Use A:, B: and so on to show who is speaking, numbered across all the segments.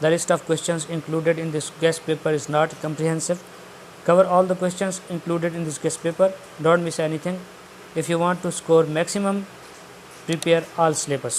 A: The list of questions included in this guest paper is not comprehensive. Cover all the questions included in this guest paper. Don't miss anything. If you want to score maximum, prepare all syllabus.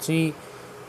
A: 3،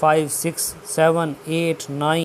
A: 5، 6، 7، 8، 9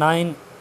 A: 9،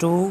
A: 2،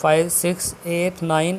A: 5، 6، 8، 9،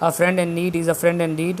A: A friend in need is a friend indeed،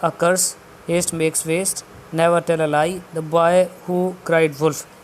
A: a curse، haste makes waste، never tell a lie، the boy who cried wolf۔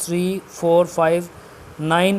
A: 3، 4، 5، 9